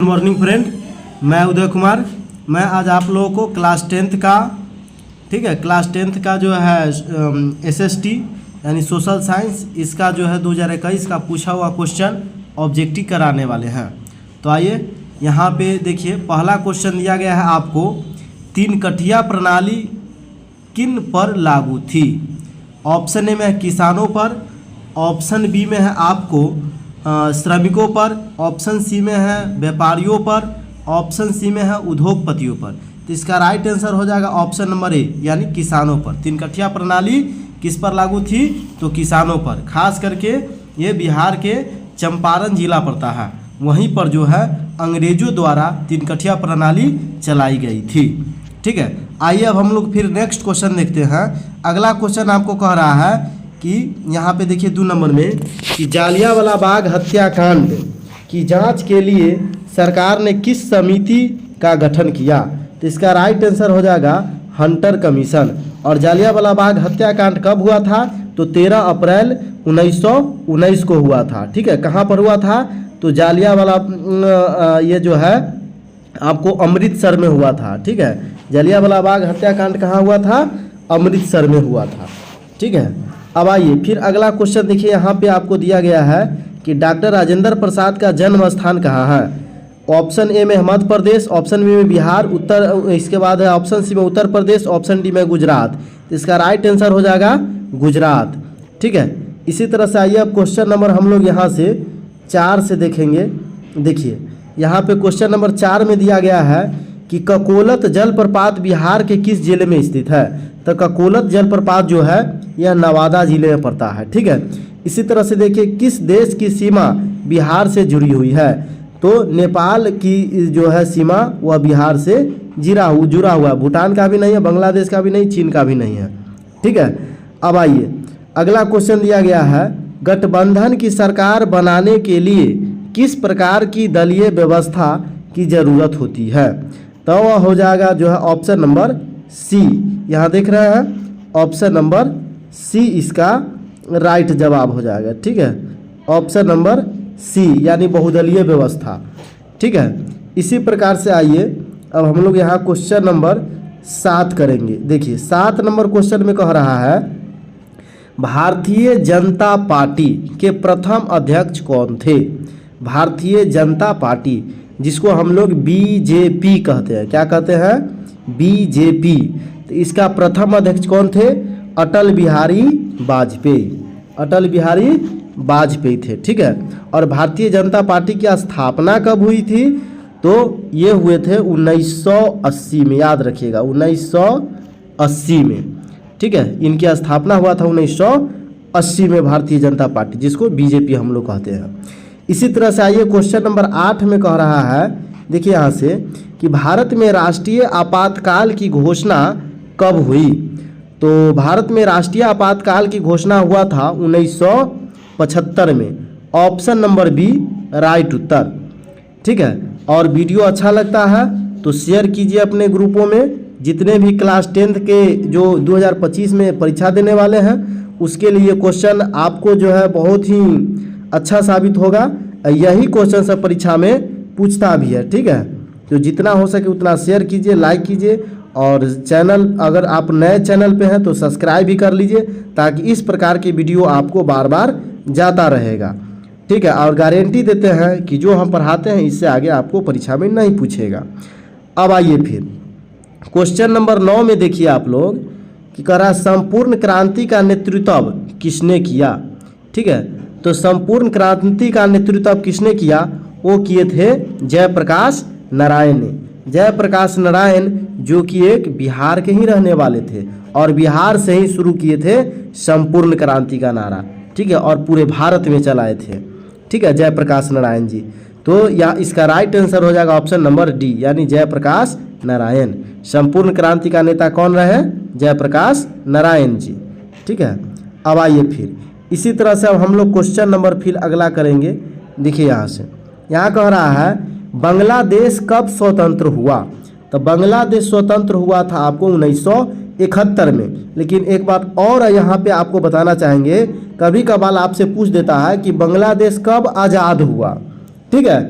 Good morning friend, मैं उदय कुमार। मैं आज आप लोगों को क्लास 10th का क्लास 10th का जो है एसएसटी यानी सोशल साइंस, इसका जो है 2021 का पूछा हुआ क्वेश्चन ऑब्जेक्टिव कराने वाले हैं। तो आइए यहाँ पे देखिए, पहला क्वेश्चन दिया गया है आपको, 3 कठिया प्रणाली किन पर लागू थी। ऑप्शन ए में है किसानों पर, ऑप्शन बी में है आपको श्रमिकों पर, ऑप्शन सी में है व्यापारियों पर, ऑप्शन सी में है उद्योगपतियों पर। तो इसका राइट आंसर हो जाएगा ऑप्शन नंबर ए यानी किसानों पर। 3 कठिया प्रणाली किस पर लागू थी, तो किसानों पर। खास करके ये बिहार के चंपारण जिला पड़ता है, वहीं पर जो है अंग्रेजों द्वारा 3 कठिया प्रणाली चलाई गई थी। ठीक है, आइए अब हम लोग फिर नेक्स्ट क्वेश्चन देखते हैं। अगला क्वेश्चन आपको कह रहा है कि यहाँ पे देखिए 2 नंबर में कि जालियांवाला बाग हत्याकांड की जांच के लिए सरकार ने किस समिति का गठन किया। तो इसका राइट आंसर हो जाएगा हंटर कमीशन। और जालियांवाला बाग हत्याकांड कब हुआ था, तो 13 अप्रैल 1919 को हुआ था। ठीक है, कहाँ पर हुआ था, तो जालियांवाला ये जो है आपको अमृतसर में हुआ था। ठीक है, जालियांवाला बाग हत्याकांड कहाँ हुआ था, अमृतसर में हुआ था। ठीक है, अब आइए फिर अगला क्वेश्चन देखिए, यहाँ पे आपको दिया गया है कि डॉक्टर राजेंद्र प्रसाद का जन्म स्थान कहाँ है। ऑप्शन ए में मध्य प्रदेश, ऑप्शन बी में बिहार, इसके बाद है ऑप्शन सी में उत्तर प्रदेश, ऑप्शन डी में गुजरात। तो इसका राइट आंसर हो जाएगा गुजरात। ठीक है, इसी तरह से आइए अब क्वेश्चन नंबर हम लोग यहाँ से 4 से देखेंगे। देखिए यहाँ पे क्वेश्चन नंबर 4 में दिया गया है कि ककोलत जलप्रपात बिहार के किस जिले में स्थित है। तो ककोलत जलप्रपात जो है यह नवादा जिले में पड़ता है। ठीक है, इसी तरह से देखिए किस देश की सीमा बिहार से जुड़ी हुई है। तो नेपाल की जो है सीमा वह बिहार से जुड़ा हुआ है। भूटान का भी नहीं है, बांग्लादेश का भी नहीं, चीन का भी नहीं है। ठीक है, अब आइए अगला क्वेश्चन दिया गया है, गठबंधन की सरकार बनाने के लिए किस प्रकार की दलीय व्यवस्था की जरूरत होती है। तो वह हो जाएगा जो है ऑप्शन नंबर सी। यहाँ देख रहे हैं ऑप्शन नंबर सी इसका राइट जवाब हो जाएगा। ठीक है, ऑप्शन नंबर सी यानी बहुदलीय व्यवस्था। ठीक है, इसी प्रकार से आइए अब हम लोग यहाँ क्वेश्चन नंबर 7 करेंगे। देखिए 7 नंबर क्वेश्चन में कह रहा है, भारतीय जनता पार्टी के प्रथम अध्यक्ष कौन थे। भारतीय जनता पार्टी जिसको हम लोग बीजेपी कहते हैं, क्या कहते हैं, बीजेपी। तो इसका प्रथम अध्यक्ष कौन थे, अटल बिहारी वाजपेयी। अटल बिहारी वाजपेयी थे। ठीक है, और भारतीय जनता पार्टी की स्थापना कब हुई थी, तो ये हुए थे 1980 में, याद रखिएगा 1980 में। ठीक है, इनकी स्थापना हुआ था 1980 में भारतीय जनता पार्टी, जिसको बीजेपी हम लोग कहते हैं। इसी तरह से आइए क्वेश्चन नंबर 8 में कह रहा है, देखिए यहाँ से कि भारत में राष्ट्रीय आपातकाल की घोषणा कब हुई। तो भारत में राष्ट्रीय आपातकाल की घोषणा हुआ था 1975 में। ऑप्शन नंबर बी राइट उत्तर। ठीक है, और वीडियो अच्छा लगता है तो शेयर कीजिए अपने ग्रुपों में। जितने भी क्लास 10th के जो 2025 में परीक्षा देने वाले हैं उसके लिए क्वेश्चन आपको जो है बहुत ही अच्छा साबित होगा। यही क्वेश्चन सब परीक्षा में पूछता भी है। ठीक है, तो जितना हो सके उतना शेयर कीजिए, लाइक कीजिए, और चैनल अगर आप नए चैनल पे हैं तो सब्सक्राइब भी कर लीजिए, ताकि इस प्रकार की वीडियो आपको बार बार जाता रहेगा। ठीक है, और गारंटी देते हैं कि जो हम पढ़ाते हैं इससे आगे आपको परीक्षा में नहीं पूछेगा। अब आइए फिर क्वेश्चन नंबर 9 में देखिए आप लोग कि कह रहा है, संपूर्ण क्रांति का नेतृत्व किसने किया। ठीक है, तो संपूर्ण क्रांति का नेतृत्व किसने किया, वो किए थे जयप्रकाश नारायण ने। जयप्रकाश नारायण जो कि एक बिहार के ही रहने वाले थे, और बिहार से ही शुरू किए थे संपूर्ण क्रांति का नारा। ठीक है, और पूरे भारत में चलाए थे। ठीक है, जयप्रकाश नारायण जी। तो या इसका राइट आंसर हो जाएगा ऑप्शन नंबर डी यानी जयप्रकाश नारायण। संपूर्ण क्रांति का नेता कौन रहे, जयप्रकाश नारायण जी। ठीक है, अब आइए फिर इसी तरह से अब हम लोग क्वेश्चन नंबर फिर अगला करेंगे। देखिए यहाँ से, यहाँ कह रहा है बांग्लादेश कब स्वतंत्र हुआ। तो बांग्लादेश स्वतंत्र हुआ था आपको 1971 में। लेकिन एक बात और यहाँ पे आपको बताना चाहेंगे, कभी कभार आपसे पूछ देता है कि बांग्लादेश कब आज़ाद हुआ। ठीक है,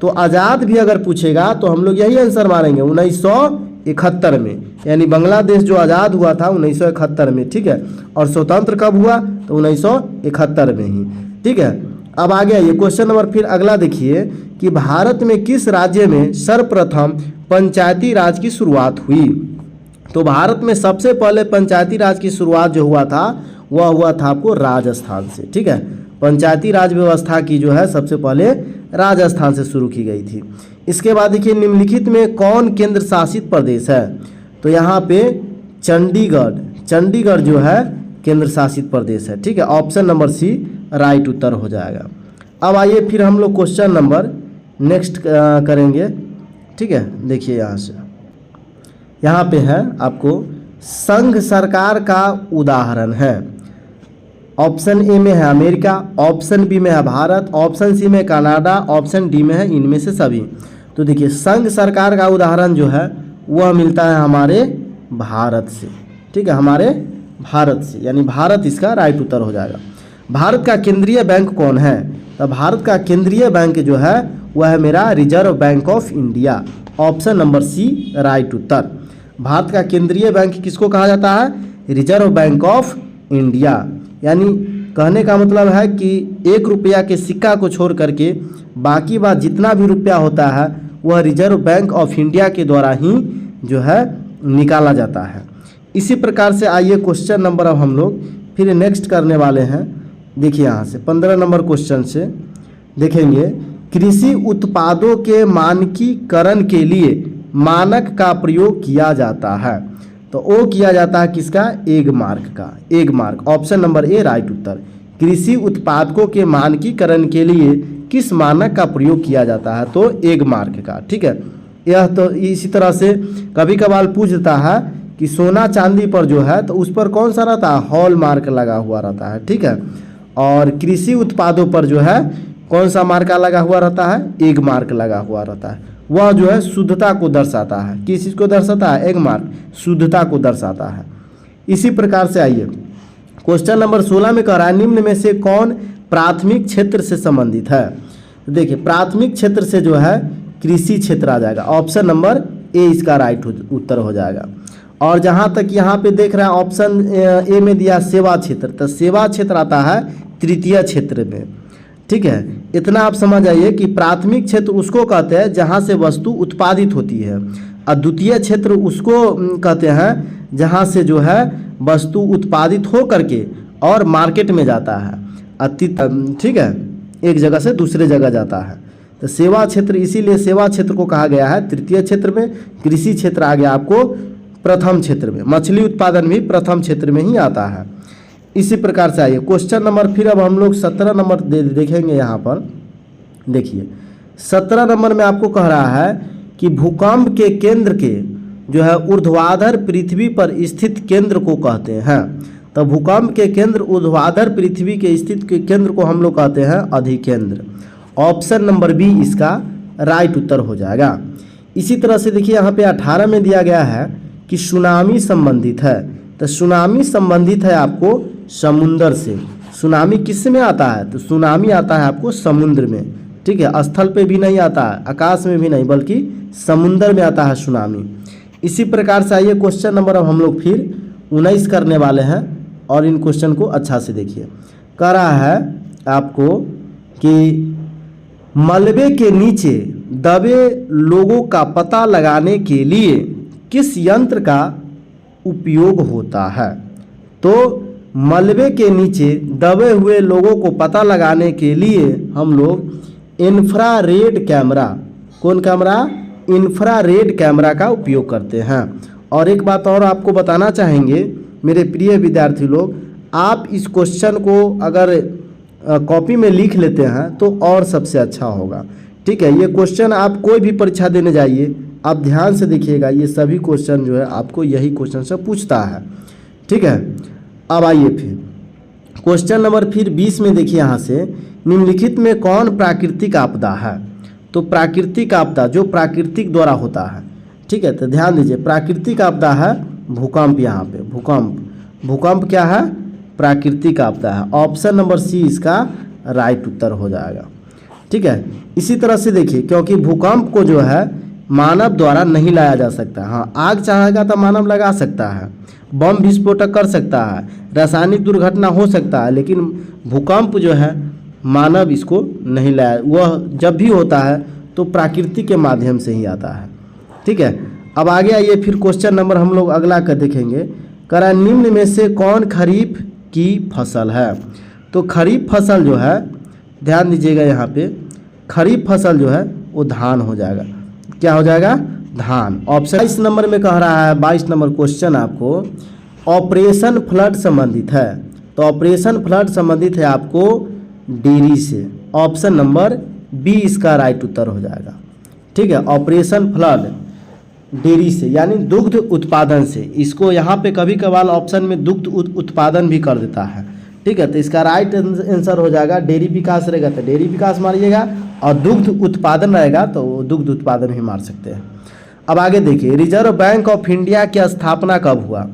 तो आज़ाद भी अगर पूछेगा तो हम लोग यही आंसर मारेंगे 1971 में, यानी बांग्लादेश जो आज़ाद हुआ था 1971 में, ठीक है। और स्वतंत्र कब हुआ, तो 1971 में ही, ठीक है। अब आ गया ये क्वेश्चन नंबर फिर अगला देखिए कि भारत में किस राज्य में सर्वप्रथम पंचायती राज की शुरुआत हुई। तो भारत में सबसे पहले पंचायती राज की शुरुआत जो हुआ था वह हुआ था आपको राजस्थान से, ठीक है। पंचायती राज व्यवस्था की जो है सबसे पहले राजस्थान से शुरू की गई थी। इसके बाद देखिए निम्नलिखित में कौन केंद्र शासित प्रदेश है। तो यहाँ पे चंडीगढ़ जो है केंद्र शासित प्रदेश है, ठीक है। ऑप्शन नंबर सी राइट उत्तर हो जाएगा। अब आइए फिर हम लोग क्वेश्चन नंबर नेक्स्ट करेंगे, ठीक है। देखिए यहाँ पे है आपको संघ सरकार का उदाहरण है। ऑप्शन ए में है अमेरिका, ऑप्शन बी में है भारत, ऑप्शन सी में कनाडा, ऑप्शन डी में है इनमें से सभी। तो देखिए संघ सरकार का उदाहरण जो है वह मिलता है हमारे भारत से, ठीक है, हमारे भारत से, यानी भारत इसका राइट उत्तर हो जाएगा। भारत का केंद्रीय बैंक कौन है। तो भारत का केंद्रीय बैंक जो है वह है मेरा Reserve Bank of India. Option number C right उत्तर। भारत का केंद्रीय बैंक किसको कहा जाता है, रिजर्व बैंक ऑफ इंडिया। यानी कहने का मतलब है कि 1 रुपया के सिक्का को छोड़ करके बाकी बात जितना भी रुपया होता है वह रिजर्व बैंक ऑफ इंडिया के द्वारा ही जो है निकाला जाता है। इसी प्रकार से आइए क्वेश्चन नंबर अब हम लोग फिर नेक्स्ट करने वाले हैं। देखिए यहाँ से 15 नंबर क्वेश्चन से देखेंगे कृषि उत्पादों के मानकीकरण के लिए मानक का प्रयोग किया जाता है। तो वो किया जाता है किसका, एग मार्क का, Agmark. Option number A right उत्तर। कृषि उत्पादकों के मानकीकरण के लिए किस मानक का प्रयोग किया जाता है, तो एग मार्क का, ठीक है। यह तो इसी तरह से कभी कभार पूछता है कि सोना चांदी पर जो है तो उस पर कौन सा रहता है, हॉल मार्क लगा हुआ रहता है, ठीक है। और कृषि उत्पादों पर जो है कौन सा मार्का लगा हुआ रहता है, एग मार्क लगा हुआ रहता है। वह जो है शुद्धता को दर्शाता है। किस चीज़ को दर्शाता है, एग मार्क शुद्धता को दर्शाता है। इसी प्रकार से आइए क्वेश्चन नंबर 16 में कह रहा है निम्न में से कौन प्राथमिक क्षेत्र से संबंधित है। तो देखिए प्राथमिक क्षेत्र से जो है कृषि क्षेत्र आ जाएगा। ऑप्शन नंबर ए इसका राइट उत्तर हो जाएगा। और जहाँ तक यहाँ पे देख रहे हैं ऑप्शन ए में दिया सेवा क्षेत्र, तो सेवा क्षेत्र आता है तृतीय क्षेत्र में, ठीक है। इतना आप समझ आइए कि प्राथमिक क्षेत्र उसको कहते हैं जहाँ से वस्तु उत्पादित होती है, और द्वितीय क्षेत्र उसको कहते हैं जहाँ से जो है वस्तु उत्पादित हो करके और मार्केट में जाता है, ठीक है, एक जगह से दूसरे जगह जाता है। तो सेवा क्षेत्र, इसीलिए सेवा क्षेत्र को कहा गया है तृतीय क्षेत्र में। कृषि क्षेत्र आ गया आपको प्रथम क्षेत्र में। मछली उत्पादन भी प्रथम क्षेत्र में ही आता है। इसी प्रकार से आइए क्वेश्चन नंबर फिर अब हम लोग 17 नंबर देखेंगे। यहाँ पर देखिए 17 नंबर में आपको कह रहा है कि भूकंप के केंद्र के जो है ऊर्ध्वाधर पृथ्वी पर स्थित केंद्र को कहते हैं। तो भूकंप के केंद्र ऊर्ध्वाधर पृथ्वी के स्थित के केंद्र को हम लोग कहते हैं अधिकेंद्र। ऑप्शन नंबर बी इसका राइट उत्तर हो जाएगा। इसी तरह से देखिए यहाँ पे 18 में दिया गया है कि सुनामी संबंधित है। तो सुनामी संबंधित है आपको समुंदर से। सुनामी किस में आता है, तो सुनामी आता है आपको समुद्र में, ठीक है। स्थल पे भी नहीं आता है, आकाश में भी नहीं, बल्कि समुंदर में आता है सुनामी। इसी प्रकार से आइए क्वेश्चन नंबर अब हम लोग फिर 19 करने वाले हैं और इन क्वेश्चन को अच्छा से देखिए। कह रहा है आपको कि मलबे के नीचे दबे लोगों का पता लगाने के लिए किस यंत्र का उपयोग होता है। तो मलबे के नीचे दबे हुए लोगों को पता लगाने के लिए हम लोग इंफ्रारेड कैमरा, कौन कैमरा, इंफ्रारेड कैमरा का उपयोग करते हैं। और एक बात और आपको बताना चाहेंगे मेरे प्रिय विद्यार्थी लोग, आप इस क्वेश्चन को अगर कॉपी में लिख लेते हैं तो और सबसे अच्छा होगा, ठीक है। ये क्वेश्चन आप कोई भी परीक्षा देने जाइए, आप ध्यान से देखिएगा, ये सभी क्वेश्चन जो है आपको यही क्वेश्चन से पूछता है, ठीक है। अब आइए फिर क्वेश्चन नंबर फिर 20 में देखिए यहाँ से निम्नलिखित में कौन प्राकृतिक आपदा है। तो प्राकृतिक आपदा जो प्राकृतिक द्वारा होता है, ठीक है। तो ध्यान दीजिए प्राकृतिक आपदा है भूकंप। यहाँ पे भूकंप क्या है, प्राकृतिक आपदा है। ऑप्शन नंबर सी इसका राइट उत्तर हो जाएगा। ठीक है। इसी तरह से देखिए, क्योंकि भूकंप को जो है मानव द्वारा नहीं लाया जा सकता। हाँ, आग चाहेगा तो मानव लगा सकता है, बम विस्फोटक कर सकता है, रासायनिक दुर्घटना हो सकता है, लेकिन भूकंप जो है मानव इसको नहीं लाया। वह जब भी होता है तो प्रकृति के माध्यम से ही आता है। ठीक है, अब आगे आइए, फिर क्वेश्चन नंबर हम लोग अगला कर देखेंगे। करा निम्न में से कौन खरीफ की फसल है? तो खरीफ फसल जो है, ध्यान दीजिएगा यहाँ पे, खरीफ फसल जो है वो धान हो जाएगा। क्या हो जाएगा? धान। ऑप्शन 22 नंबर में कह रहा है, 22 नंबर क्वेश्चन आपको ऑपरेशन फ्लड संबंधित है। तो ऑपरेशन फ्लड संबंधित है आपको डेयरी से। ऑप्शन नंबर बी इसका राइट उत्तर हो जाएगा। ठीक है, ऑपरेशन फ्लड डेयरी से यानी दुग्ध उत्पादन से। इसको यहाँ पे कभी कभार ऑप्शन में दुग्ध उत्पादन भी कर देता है। ठीक है, तो इसका राइट आंसर हो जाएगा, डेयरी विकास रहेगा तो डेयरी विकास मारिएगा, और दुग्ध उत्पादन रहेगा तो दुग्ध उत्पादन भी मार सकते हैं। अब आगे देखिए, रिजर्व बैंक ऑफ इंडिया की स्थापना कब हुआ?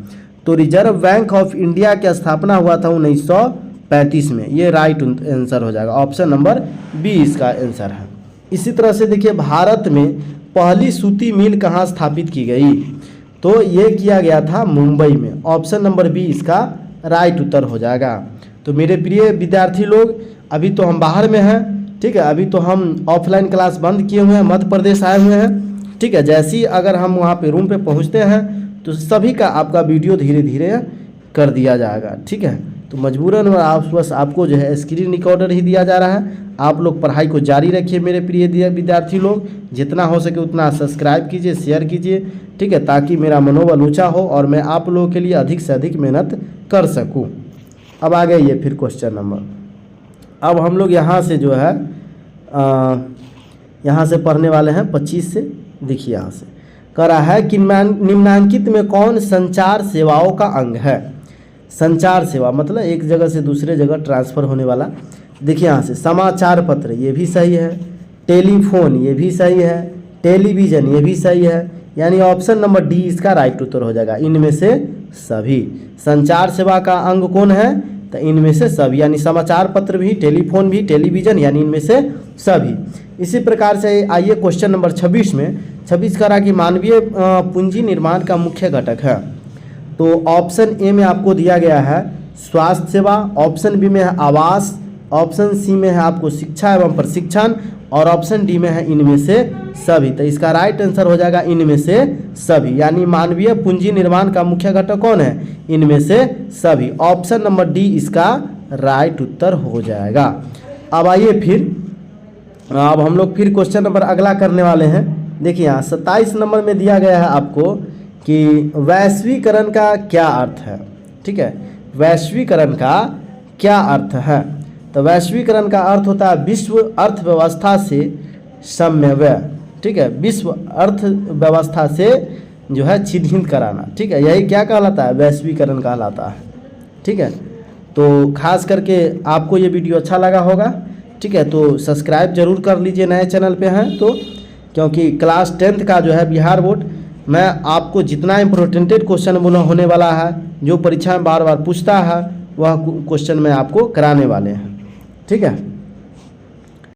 तो रिजर्व बैंक ऑफ इंडिया की स्थापना हुआ था 1935 में। ये राइट आंसर हो जाएगा, ऑप्शन नंबर बी इसका आंसर है। इसी तरह से देखिए, भारत में पहली सूती मिल कहाँ स्थापित की गई? तो ये किया गया था मुंबई में। ऑप्शन नंबर बी इसका राइट उत्तर हो जाएगा। तो मेरे प्रिय विद्यार्थी लोग, अभी तो हम बाहर में हैं। ठीक है, अभी तो हम ऑफलाइन क्लास बंद किए हुए हैं, मध्य प्रदेश आए हुए हैं। ठीक है, जैसे ही अगर हम वहाँ पे रूम पे पहुँचते हैं तो सभी का आपका वीडियो धीरे धीरे कर दिया जाएगा। ठीक है, तो मजबूरन बस आपको जो है स्क्रीन रिकॉर्डर ही दिया जा रहा है। आप लोग पढ़ाई को जारी रखिए मेरे प्रिय विद्यार्थी लोग, जितना हो सके उतना सब्सक्राइब कीजिए, शेयर कीजिए। ठीक है, ताकि मेरा मनोबल ऊंचा हो और मैं आप लोगों के लिए अधिक से अधिक मेहनत कर सकूं। अब आ गए ये फिर क्वेश्चन नंबर। अब हम लोग यहाँ से जो है यहाँ से पढ़ने वाले हैं 25 से। देखिए यहाँ से करा है कि निम्नांकित में कौन संचार सेवाओं का अंग है? संचार सेवा मतलब एक जगह से दूसरे जगह ट्रांसफ़र होने वाला। देखिए यहाँ से समाचार पत्र, ये भी सही है, टेलीफोन ये भी सही है, टेलीविज़न ये भी सही है, यानी ऑप्शन नंबर डी इसका राइट उत्तर हो जाएगा। इनमें से सभी संचार सेवा का अंग कौन है? तो इनमें से सभी, यानी समाचार पत्र भी, टेलीफोन भी, टेलीविज़न, यानी इनमें से सभी। इसी प्रकार से आइए क्वेश्चन नंबर 26 में। 26 करा कि मानवीय पूंजी निर्माण का मुख्य घटक है। तो ऑप्शन ए में आपको दिया गया है स्वास्थ्य सेवा, ऑप्शन बी में है आवास, ऑप्शन सी में है आपको शिक्षा एवं प्रशिक्षण, और ऑप्शन डी में है इनमें से सभी। तो इसका राइट आंसर हो जाएगा इनमें से सभी, यानी मानवीय पूंजी निर्माण का मुख्य घटक कौन है? इनमें से सभी। ऑप्शन नंबर डी इसका राइट उत्तर हो जाएगा। अब आइए फिर, अब हम लोग फिर क्वेश्चन नंबर अगला करने वाले हैं। देखिए यहाँ 27 नंबर में दिया गया है आपको कि वैश्वीकरण का क्या अर्थ है? ठीक है, वैश्वीकरण का क्या अर्थ है? तो वैश्वीकरण का अर्थ होता है विश्व अर्थव्यवस्था से समन्वय। ठीक है, विश्व अर्थव्यवस्था से जो है चिन्हित कराना। ठीक है, यही क्या कहलाता है? वैश्वीकरण कहलाता है। ठीक है, तो खास करके आपको ये वीडियो अच्छा लगा होगा। ठीक है, तो सब्सक्राइब जरूर कर लीजिए, नए चैनल पे हैं तो, क्योंकि क्लास 10th का जो है बिहार बोर्ड मैं आपको जितना इम्पोर्टेंटेड क्वेश्चन होने वाला है, जो परीक्षा में बार बार पूछता है, वह क्वेश्चन मैं आपको कराने वाले हैं। ठीक है।